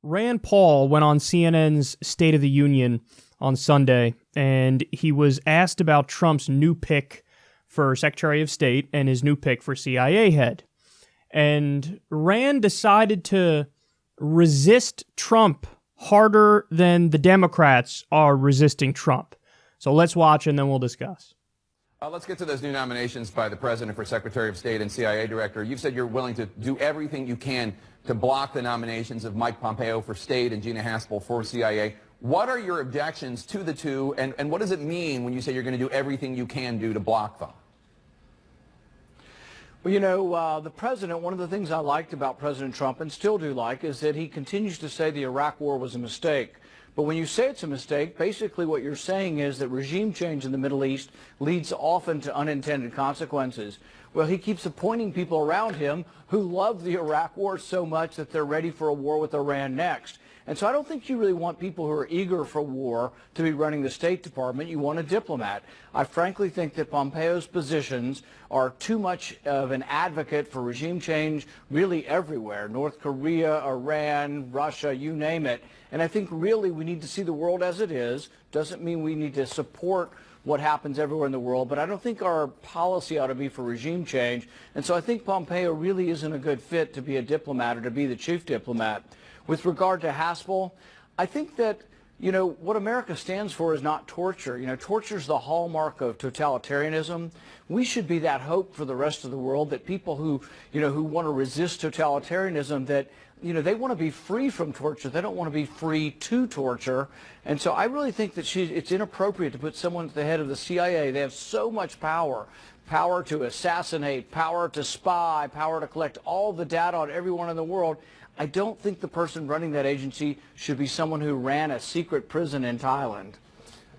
Rand Paul went on CNN's State of the Union on Sunday, and he was asked about Trump's new pick for Secretary of State and his new pick for CIA head. And Rand decided to resist Trump harder than the Democrats are resisting Trump. So let's watch and then we'll discuss. Let's get to those new nominations by the president for Secretary of State and CIA Director. You've said you're willing to do everything you can to block the nominations of Mike Pompeo for State and Gina Haspel for CIA. What are your objections to the two, and what does it mean when you say you're going to do everything you can do to block them? Well, you know, the president, one of the things I liked about President Trump, and still do like, is that he continues to say the Iraq war was a mistake. But when you say it's a mistake, basically what you're saying is that regime change in the Middle East leads often to unintended consequences. Well, he keeps appointing people around him who love the Iraq war so much that they're ready for a war with Iran next. And so I don't think you really want people who are eager for war to be running the State Department. You want a diplomat. I frankly think that Pompeo's positions are too much of an advocate for regime change really everywhere. North Korea, Iran, Russia, you name it. And I think really we need to see the world as it is. Doesn't mean we need to support what happens everywhere in the world, but I don't think our policy ought to be for regime change. And so I think Pompeo really isn't a good fit to be a diplomat or to be the chief diplomat. With regard to Haspel, I think that, you know, what America stands for is not torture. You know, torture is the hallmark of totalitarianism. We should be that hope for the rest of the world, that people who, you know, who want to resist totalitarianism, that, you know, they want to be free from torture. They don't want to be free to torture. And so I really think that it's inappropriate to put someone at the head of the CIA. They have so much power. Power to assassinate, power to spy, power to collect all the data on everyone in the world. I don't think the person running that agency should be someone who ran a secret prison in Thailand.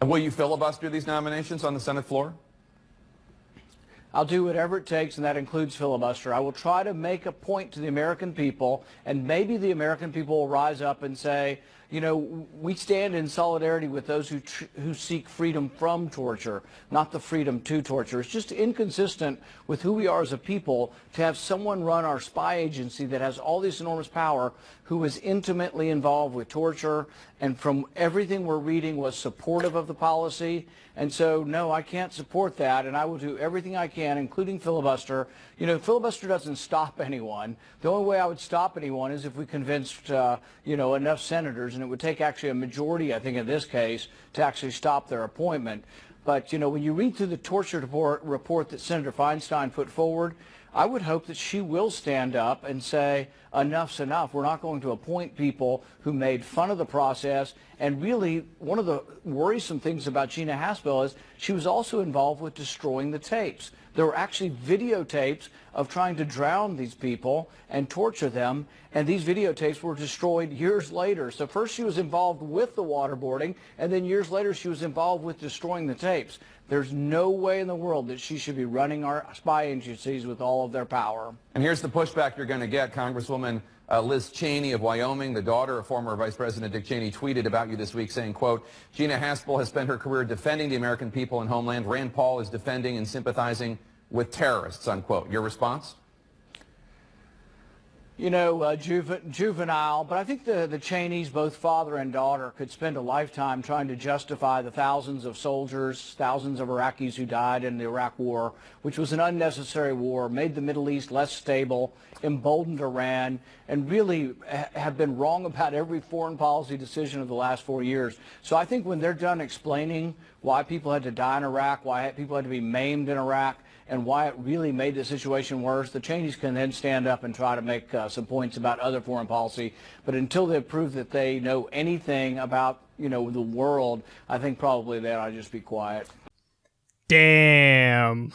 And will you filibuster these nominations on the Senate floor? I'll do whatever it takes, and that includes filibuster. I will try to make a point to the American people, and maybe the American people will rise up and say, you know, we stand in solidarity with those who seek freedom from torture, not the freedom to torture. It's just inconsistent with who we are as a people to have someone run our spy agency that has all this enormous power, who is intimately involved with torture, and from everything we're reading was supportive of the policy. And so, no, I can't support that, and I will do everything I can, including filibuster. You know, filibuster doesn't stop anyone. The only way I would stop anyone is if we convinced, you know, enough senators, and it would take actually a majority, I think, in this case, to actually stop their appointment. But, you know, when you read through the torture report that Senator Feinstein put forward, I would hope that she will stand up and say, enough's enough. We're not going to appoint people who made fun of the process. And really, one of the worrisome things about Gina Haspel is she was also involved with destroying the tapes. There were actually videotapes of trying to drown these people and torture them, and these videotapes were destroyed years later. So first she was involved with the waterboarding, and then years later she was involved with destroying the tapes. There's no way in the world that she should be running our spy agencies with all of their power. And here's the pushback you're going to get. Congresswoman Liz Cheney of Wyoming, the daughter of former Vice President Dick Cheney, tweeted about you this week saying, quote, Gina Haspel has spent her career defending the American people and homeland. Rand Paul is defending and sympathizing with terrorists, unquote. Your response? You know, juvenile, but I think the Cheneys, both father and daughter, could spend a lifetime trying to justify the thousands of soldiers, thousands of Iraqis who died in the Iraq war, which was an unnecessary war, made the Middle East less stable, emboldened Iran, and really have been wrong about every foreign policy decision of the last 4 years. So I think when they're done explaining why people had to die in Iraq, why people had to be maimed in Iraq, and why it really made the situation worse, the Cheneys can then stand up and try to make some points about other foreign policy. But until they've proved that they know anything about, you know, the world, I think probably they ought to just be quiet. Damn.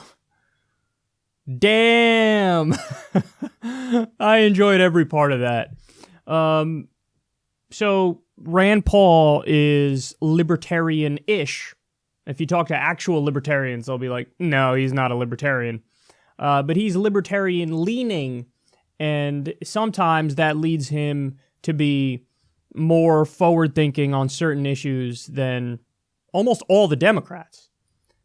I enjoyed every part of that. So Rand Paul is libertarian-ish. If you talk to actual libertarians, they'll be like, no, he's not a libertarian. But he's libertarian-leaning, and sometimes that leads him to be more forward-thinking on certain issues than almost all the Democrats.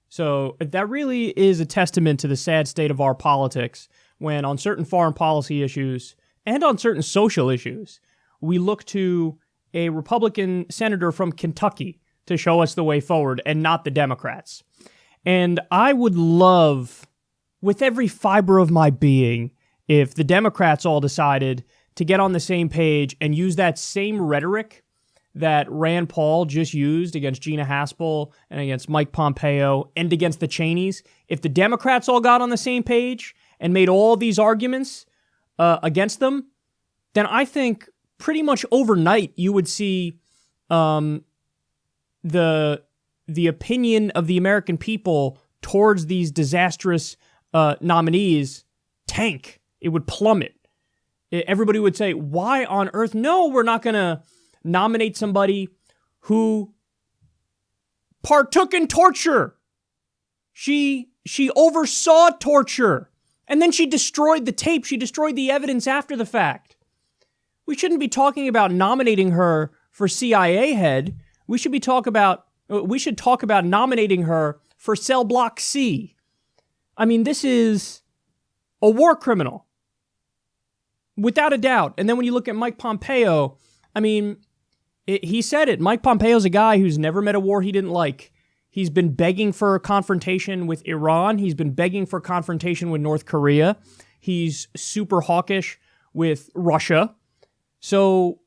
So that really is a testament to the sad state of our politics when on certain foreign policy issues and on certain social issues, we look to a Republican senator from Kentucky to show us the way forward and not the Democrats. And I would love, with every fiber of my being, if the Democrats all decided to get on the same page and use that same rhetoric that Rand Paul just used against Gina Haspel and against Mike Pompeo and against the Cheneys. If the Democrats all got on the same page and made all these arguments against them, then I think pretty much overnight you would see the opinion of the American people towards these disastrous nominees tank. It would plummet. Everybody would say, why on earth? No, we're not going to nominate somebody who partook in torture. She oversaw torture. And then she destroyed the tape. She destroyed the evidence after the fact. We shouldn't be talking about nominating her for CIA head. We should talk about nominating her for Cell Block C. I mean, this is a war criminal. Without a doubt. And then when you look at Mike Pompeo, I mean, he said it. Mike Pompeo's a guy who's never met a war he didn't like. He's been begging for a confrontation with Iran. He's been begging for a confrontation with North Korea. He's super hawkish with Russia. So,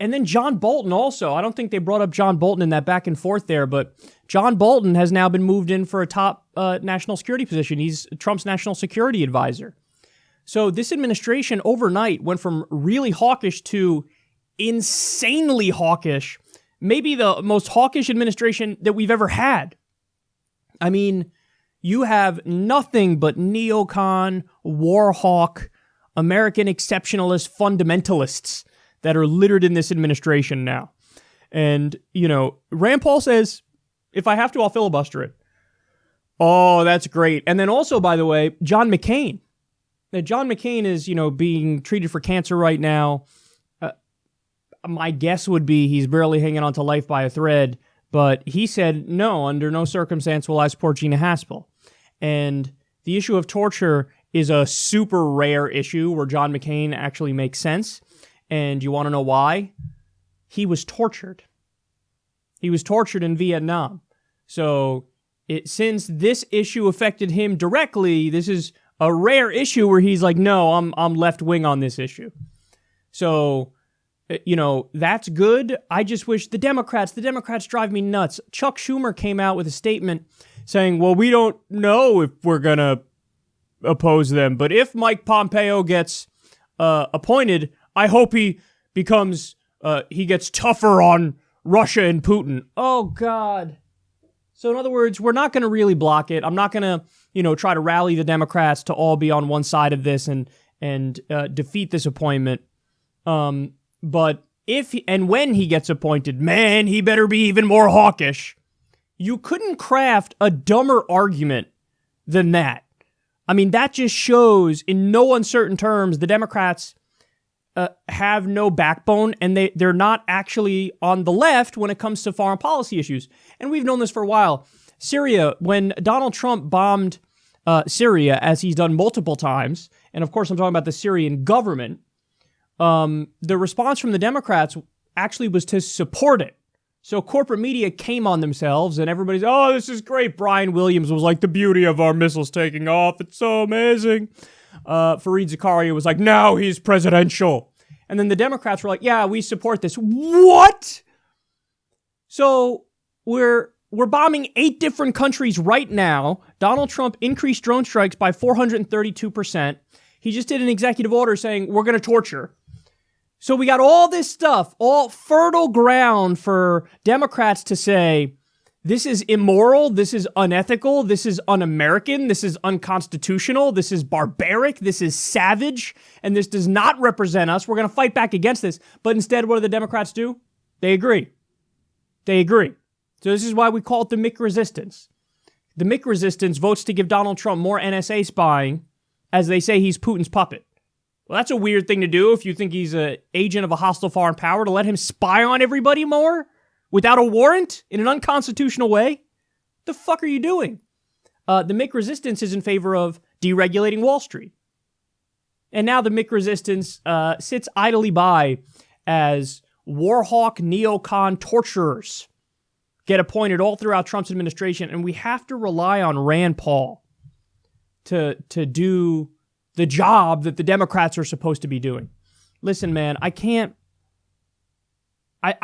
and then John Bolton also. I don't think they brought up John Bolton in that back and forth there, but John Bolton has now been moved in for a top national security position. He's Trump's national security advisor. So this administration overnight went from really hawkish to insanely hawkish, maybe the most hawkish administration that we've ever had. I mean, you have nothing but neocon, war hawk, American exceptionalist fundamentalists that are littered in this administration now. And, you know, Rand Paul says, if I have to, I'll filibuster it. Oh, that's great. And then also, by the way, John McCain. Now, John McCain is, you know, being treated for cancer right now. My guess would be he's barely hanging on to life by a thread, but he said, no, under no circumstance will I support Gina Haspel. And the issue of torture is a super rare issue where John McCain actually makes sense. And you want to know why? He was tortured. He was tortured in Vietnam. So since this issue affected him directly, this is a rare issue where he's like, no, I'm left wing on this issue. So, you know, that's good. I just wish the Democrats drive me nuts. Chuck Schumer came out with a statement saying, well, we don't know if we're going to oppose them, but if Mike Pompeo gets appointed, I hope he becomes, he gets tougher on Russia and Putin. Oh, God. So in other words, we're not going to really block it. I'm not going to, you know, try to rally the Democrats to all be on one side of this and defeat this appointment. But if and when he gets appointed, man, he better be even more hawkish. You couldn't craft a dumber argument than that. I mean, that just shows in no uncertain terms the Democrats have no backbone, and they're not actually on the left when it comes to foreign policy issues. And we've known this for a while. Syria, when Donald Trump bombed Syria, as he's done multiple times, and of course I'm talking about the Syrian government, the response from the Democrats actually was to support it. So corporate media came on themselves, and everybody's, oh, this is great. Brian Williams was like, the beauty of our missiles taking off. It's so amazing. Fareed Zakaria was like, now he's presidential. And then the Democrats were like, yeah, we support this. What? So we're bombing 8 different countries right now. Donald Trump increased drone strikes by 432%. He just did an executive order saying we're going to torture. So we got all this stuff, all fertile ground for Democrats to say, this is immoral, this is unethical, this is un-American, this is unconstitutional, this is barbaric, this is savage, and this does not represent us. We're going to fight back against this. But instead, what do the Democrats do? They agree. They agree. So this is why we call it the meek resistance. The meek resistance votes to give Donald Trump more NSA spying as they say he's Putin's puppet. Well, that's a weird thing to do if you think he's an agent of a hostile foreign power, to let him spy on everybody more without a warrant in an unconstitutional way. The fuck are you doing? The meek resistance is in favor of deregulating Wall Street. And now the meek resistance sits idly by as warhawk, neocon torturers get appointed all throughout Trump's administration, and we have to rely on Rand Paul to do the job that the Democrats are supposed to be doing. Listen, man, I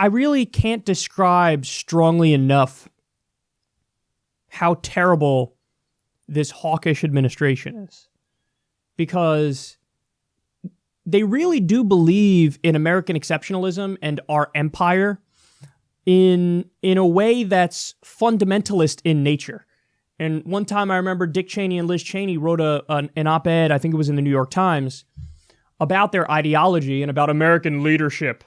really can't describe strongly enough how terrible this hawkish administration is, because they really do believe in American exceptionalism and our empire in a way that's fundamentalist in nature. And one time I remember Dick Cheney and Liz Cheney wrote an op-ed, I think it was in the New York Times, about their ideology and about American leadership.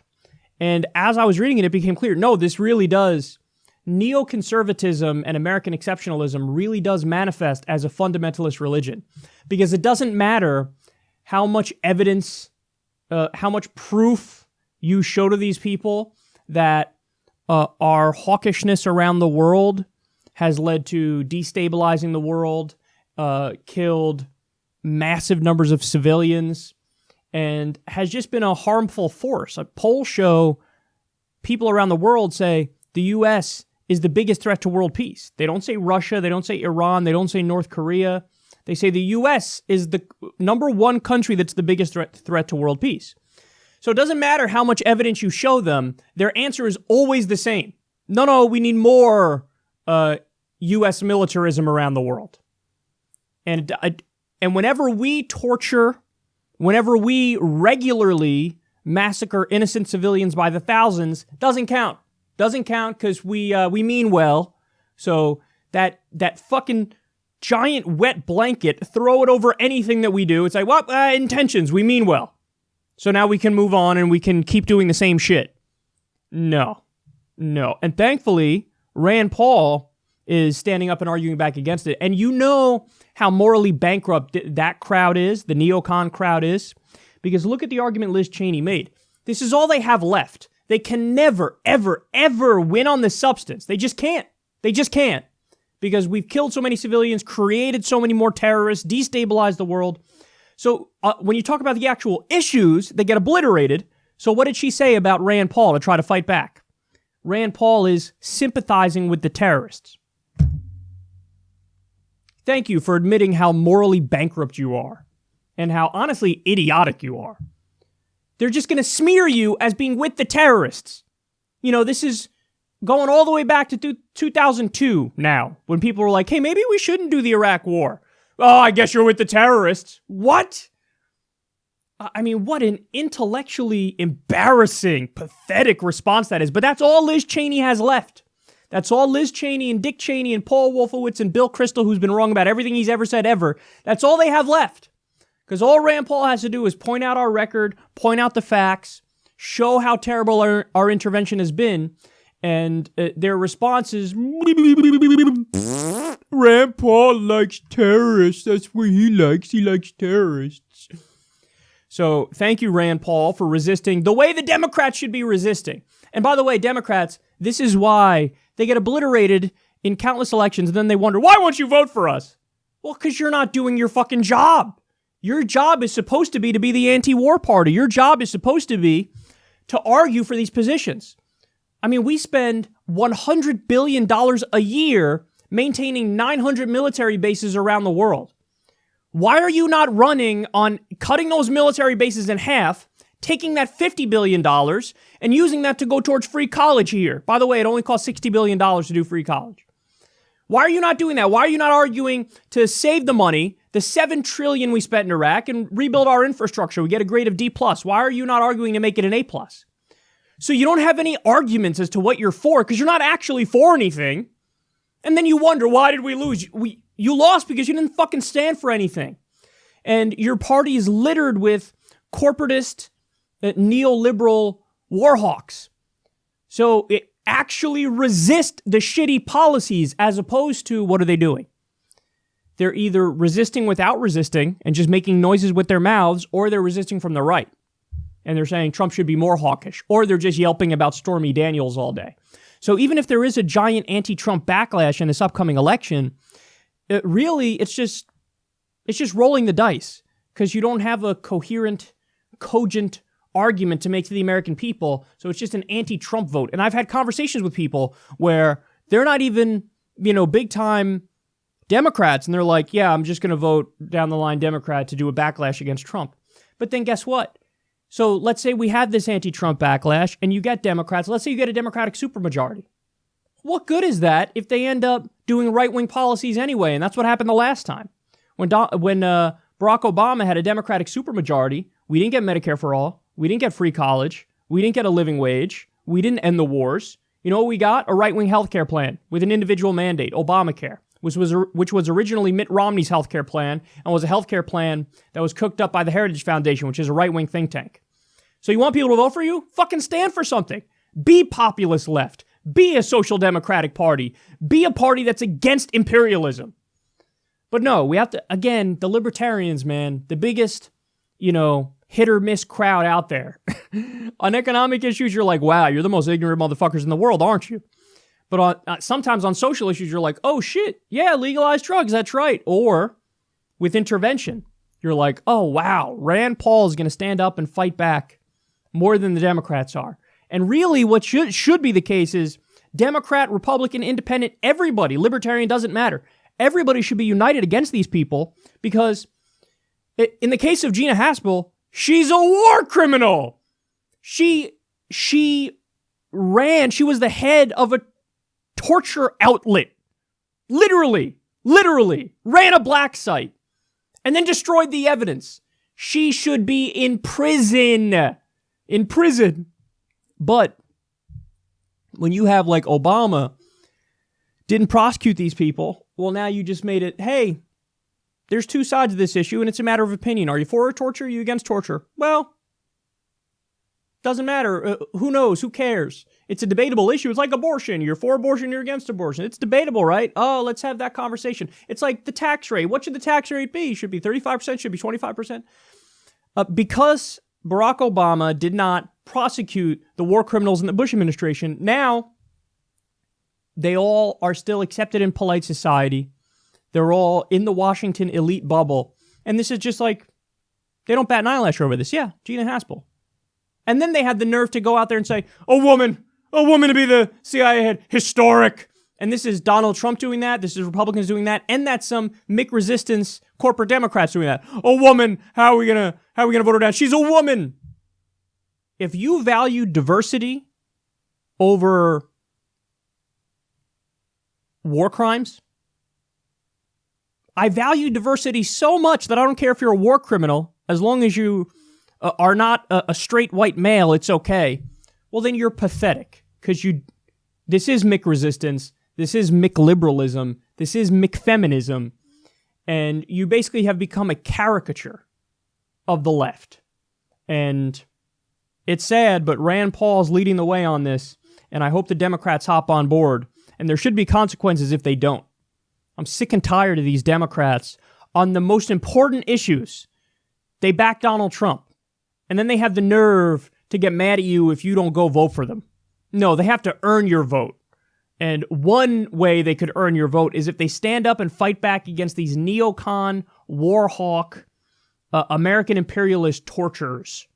And as I was reading it, it became clear, no, this really does, neoconservatism and American exceptionalism really does manifest as a fundamentalist religion. Because it doesn't matter how much evidence, how much proof you show to these people that our hawkishness around the world has led to destabilizing the world, killed massive numbers of civilians, and has just been a harmful force. Polls show people around the world say the U.S. is the biggest threat to world peace. They don't say Russia, they don't say Iran, they don't say North Korea. They say the U.S. is the number one country that's the biggest threat to world peace. So it doesn't matter how much evidence you show them, their answer is always the same. No, we need more U.S. militarism around the world. And whenever we torture, whenever we regularly massacre innocent civilians by the thousands, doesn't count. Doesn't count because we mean well. So that fucking giant wet blanket, throw it over anything that we do. It's like, well, intentions, we mean well. So now we can move on and we can keep doing the same shit. No. And thankfully, Rand Paul is standing up and arguing back against it. And you know how morally bankrupt that crowd is, the neocon crowd is, because look at the argument Liz Cheney made. This is all they have left. They can never, ever, ever win on the substance. They just can't. Because we've killed so many civilians, created so many more terrorists, destabilized the world. So when you talk about the actual issues, they get obliterated. So what did she say about Rand Paul to try to fight back? Rand Paul is sympathizing with the terrorists. Thank you for admitting how morally bankrupt you are and how honestly idiotic you are. They're just going to smear you as being with the terrorists. You know, this is going all the way back to 2002 now, when people were like, hey, maybe we shouldn't do the Iraq war. Oh, I guess you're with the terrorists. What? I mean, what an intellectually embarrassing, pathetic response that is. But that's all Liz Cheney has left. That's all Liz Cheney and Dick Cheney and Paul Wolfowitz and Bill Kristol, who's been wrong about everything he's ever said ever. That's all they have left. Because all Rand Paul has to do is point out our record, point out the facts, show how terrible our intervention has been, and their response is, Rand Paul likes terrorists. That's what he likes. He likes terrorists. So thank you, Rand Paul, for resisting the way the Democrats should be resisting. And by the way, Democrats, this is why they get obliterated in countless elections, and then they wonder, why won't you vote for us? Well, because you're not doing your fucking job. Your job is supposed to be the anti-war party. Your job is supposed to be to argue for these positions. I mean, we spend $100 billion a year maintaining 900 military bases around the world. Why are you not running on cutting those military bases in half, taking that $50 billion and using that to go towards free college here? By the way, it only costs $60 billion to do free college. Why are you not doing that? Why are you not arguing to save the money, the $7 trillion we spent in Iraq, and rebuild our infrastructure? We get a grade of D+. Why are you not arguing to make it an A+? So you don't have any arguments as to what you're for, because you're not actually for anything. And then you wonder, why did we lose? You lost because you didn't fucking stand for anything. And your party is littered with corporatist, neoliberal warhawks. So it actually resist the shitty policies, as opposed to, what are they doing? They're either resisting without resisting and just making noises with their mouths, or they're resisting from the right. And they're saying Trump should be more hawkish, or they're just yelping about Stormy Daniels all day. So even if there is a giant anti-Trump backlash in this upcoming election, it's just rolling the dice, because you don't have a coherent, cogent argument to make to the American people. So it's just an anti-Trump vote. And I've had conversations with people where they're not even, big time Democrats. And they're like, yeah, I'm just going to vote down the line Democrat to do a backlash against Trump. But then guess what? So let's say we had this anti-Trump backlash and you get Democrats. Let's say you get a Democratic supermajority. What good is that if they end up doing right-wing policies anyway? And that's what happened the last time. When Barack Obama had a Democratic supermajority, we didn't get Medicare for all. We didn't get free college. We didn't get a living wage. We didn't end the wars. You know what we got? A right-wing healthcare plan with an individual mandate, Obamacare, which was originally Mitt Romney's healthcare plan and was a healthcare plan that was cooked up by the Heritage Foundation, which is a right-wing think tank. So you want people to vote for you? Fucking stand for something. Be populist left. Be a social democratic party. Be a party that's against imperialism. But no, we have to, again, the libertarians, man, the biggest, hit or miss crowd out there. On economic issues, you're like, wow, you're the most ignorant motherfuckers in the world, aren't you? But sometimes on social issues, you're like, oh shit, yeah, legalize drugs, that's right. Or with intervention, you're like, oh wow, Rand Paul is going to stand up and fight back more than the Democrats are. And really what should be the case is Democrat, Republican, Independent, everybody, Libertarian, doesn't matter. Everybody should be united against these people because in the case of Gina Haspel, she's a war criminal. She was the head of a torture outlet. Literally ran a black site and then destroyed the evidence. She should be in prison. But when you have like Obama didn't prosecute these people, well, now you just made it, hey, there's two sides of this issue and it's a matter of opinion. Are you for torture? Are you against torture? Well, doesn't matter. Who knows? Who cares? It's a debatable issue. It's like abortion. You're for abortion, you're against abortion. It's debatable, right? Oh, let's have that conversation. It's like the tax rate. What should the tax rate be? Should be 35%? Should be 25%? Because Barack Obama did not prosecute the war criminals in the Bush administration, now they all are still accepted in polite society. They're all in the Washington elite bubble. And this is just like, they don't bat an eyelash over this. Yeah, Gina Haspel. And then they had the nerve to go out there and say, a woman to be the CIA head, historic. And this is Donald Trump doing that. This is Republicans doing that. And that's some Mick resistance corporate Democrats doing that. A woman, how are we gonna vote her down? She's a woman. If you value diversity over war crimes, I value diversity so much that I don't care if you're a war criminal, as long as you are not a straight white male, it's okay. Well, then you're pathetic, because this is Mick resistance, this is Mick liberalism, this is Mick feminism, and you basically have become a caricature of the left. And it's sad, but Rand Paul's leading the way on this, and I hope the Democrats hop on board, and there should be consequences if they don't. I'm sick and tired of these Democrats on the most important issues. They back Donald Trump, and then they have the nerve to get mad at you if you don't go vote for them. No, they have to earn your vote. And one way they could earn your vote is if they stand up and fight back against these neocon, war hawk, American imperialist torturers.